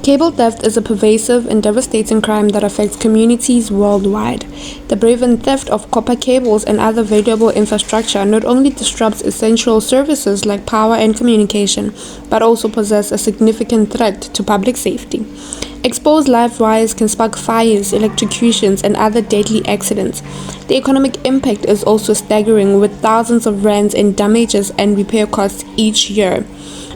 Cable theft is a pervasive and devastating crime that affects communities worldwide. The brazen theft of copper cables and other valuable infrastructure not only disrupts essential services like power and communication, but also poses a significant threat to public safety. Exposed live wires can spark fires, electrocutions, and other deadly accidents. The economic impact is also staggering, with thousands of rands in damages and repair costs each year.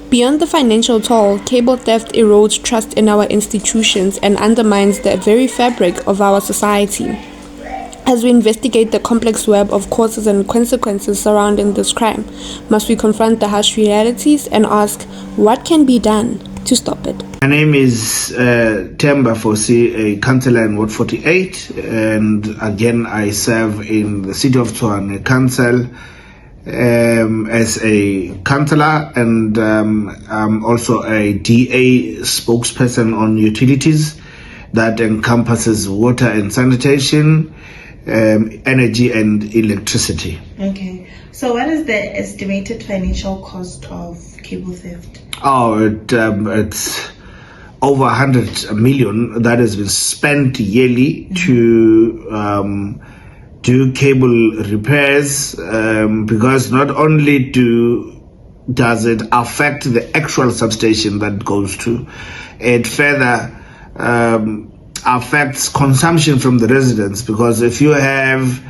Beyond the financial toll, cable theft erodes trust in our institutions and undermines the very fabric of our society. As we investigate the complex web of causes and consequences surrounding this crime, must we confront the harsh realities and ask what can be done to stop it? My name is Temba Fosi, a councillor in Ward 48, and again I serve in the City of Tshwane Council as a councillor, and I'm also a DA spokesperson on utilities that encompasses water and sanitation, energy and electricity. Okay, so what is the estimated financial cost of cable theft? It's over 100 million that has been spent yearly to do cable repairs, because not only does it affect the actual substation that goes to, it further affects consumption from the residents, because if you have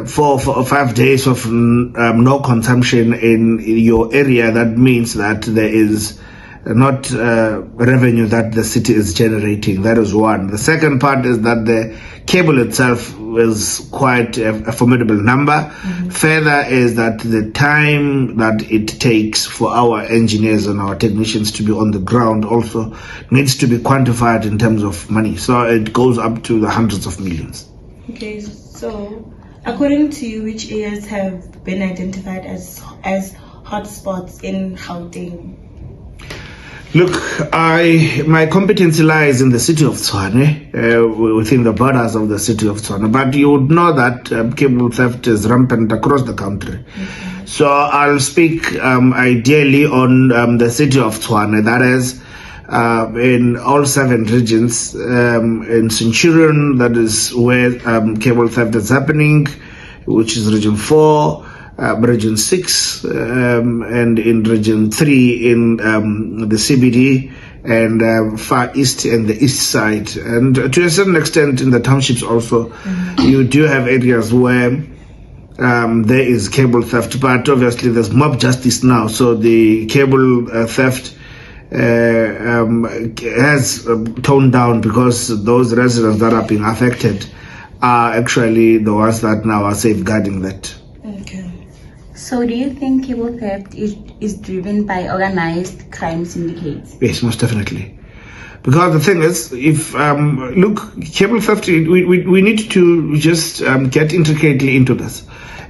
4 or 5 days of no consumption in your area, that means that there is not revenue that the city is generating. That is one. The second part is that the cable itself is quite a formidable number. Further is that the time that it takes for our engineers and our technicians to be on the ground also needs to be quantified in terms of money. So it goes up to the hundreds of millions. Okay, so according to you, which areas have been identified as hotspots in Gauteng? Look, my competency lies in the city of Tshwane, within the borders of the city of Tshwane. But you would know that cable theft is rampant across the country. So I'll speak ideally on the city of Tshwane, that is in all 7 regions. In Centurion, that is where cable theft is happening, which is region 4. Region 6, and in region 3 in the CBD and Far East and the East Side, and to a certain extent in the townships also. You do have areas where there is cable theft, but obviously there's mob justice now, so the cable theft has toned down, because those residents that are being affected are actually the ones that now are safeguarding that. Okay. So do you think cable theft is driven by organized crime syndicates? Yes, most definitely. Because the thing is, if, look, cable theft, we need to just get intricately into this.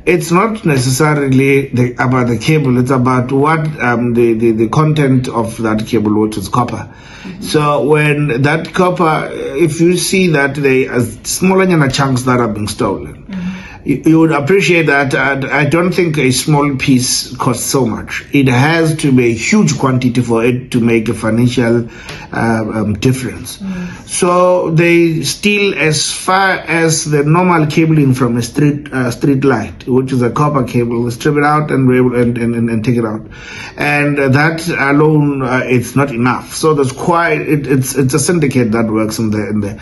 It's not necessarily about the cable, it's about what the content of that cable, which is copper. So when that copper, if you see that there are smaller chunks that are being stolen, you would appreciate that. I don't think a small piece costs so much. It has to be a huge quantity for it to make a financial difference. So they steal as far as the normal cabling from a street light, which is a copper cable, strip it out and take it out. And that alone, it's not enough. So there's it's a syndicate that works in the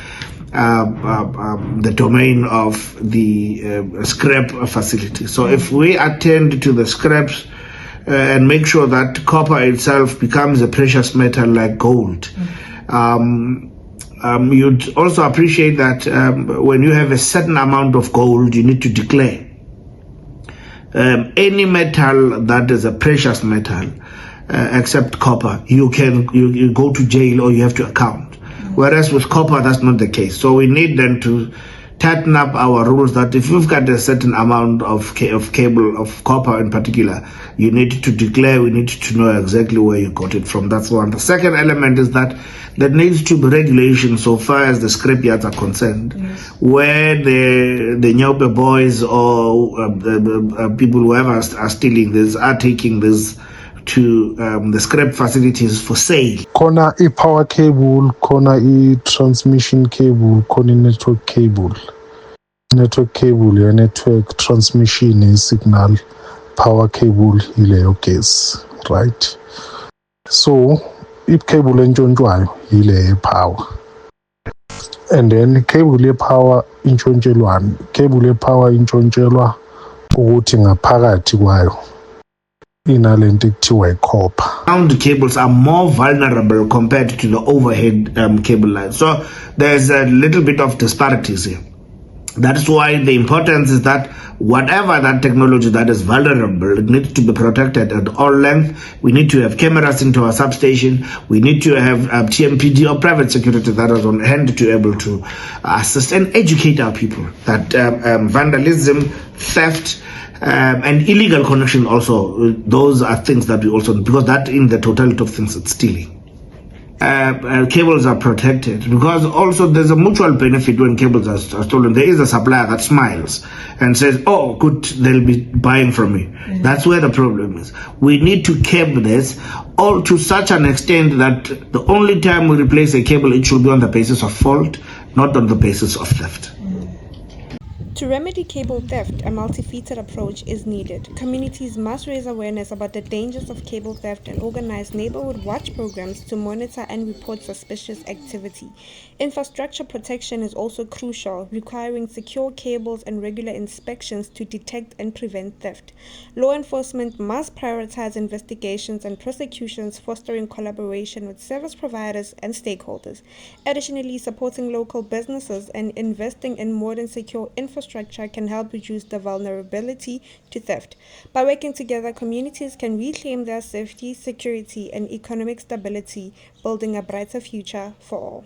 domain of the scrap facility. So if we attend to the scraps and make sure that copper itself becomes a precious metal like gold, you'd also appreciate that when you have a certain amount of gold, you need to declare. Any metal that is a precious metal, except copper, you go to jail or you have to account. Whereas with copper, that's not the case. So we need then to tighten up our rules that if you've got a certain amount of cable, of copper in particular, you need to declare, we need to know exactly where you got it from. That's one. The second element is that there needs to be regulation so far as the scrapyards are concerned, where the Nyobe boys or the people whoever are stealing this, are taking this to the scrap facilities for sale. Khona i-power cable, khona i-transmission cable, khona i-network cable. Network cable ya network transmission i-signal, power cable yileyo gas, right? So i-cable entshontshwayo yile ye-power. And then cable ye-power intshontshelwani? Cable ye-power intshontshelwa ukuthi ngaphakathi kwayo inalento ekuthiwa i-copper. Ground cables are more vulnerable compared to the overhead cable lines. So there's a little bit of disparities here. That's why the importance is that whatever that technology that is vulnerable, it needs to be protected at all lengths. We need to have cameras into our substation. We need to have TMPD or private security that is on hand to be able to assist and educate our people that vandalism, theft, and illegal connection also, those are things that we also, because that in the totality of things, it's stealing. Cables are protected because also there's a mutual benefit when cables are stolen. There is a supplier that smiles and says, oh, good, they'll be buying from me. That's where the problem is. We need to cap this all to such an extent that the only time we replace a cable, it should be on the basis of fault, not on the basis of theft. To remedy cable theft, a multifaceted approach is needed. Communities must raise awareness about the dangers of cable theft and organize neighborhood watch programs to monitor and report suspicious activity. Infrastructure protection is also crucial, requiring secure cables and regular inspections to detect and prevent theft. Law enforcement must prioritize investigations and prosecutions, fostering collaboration with service providers and stakeholders. Additionally, supporting local businesses and investing in modern secure infrastructure can help reduce the vulnerability to theft. By working together, communities can reclaim their safety, security, and economic stability, building a brighter future for all.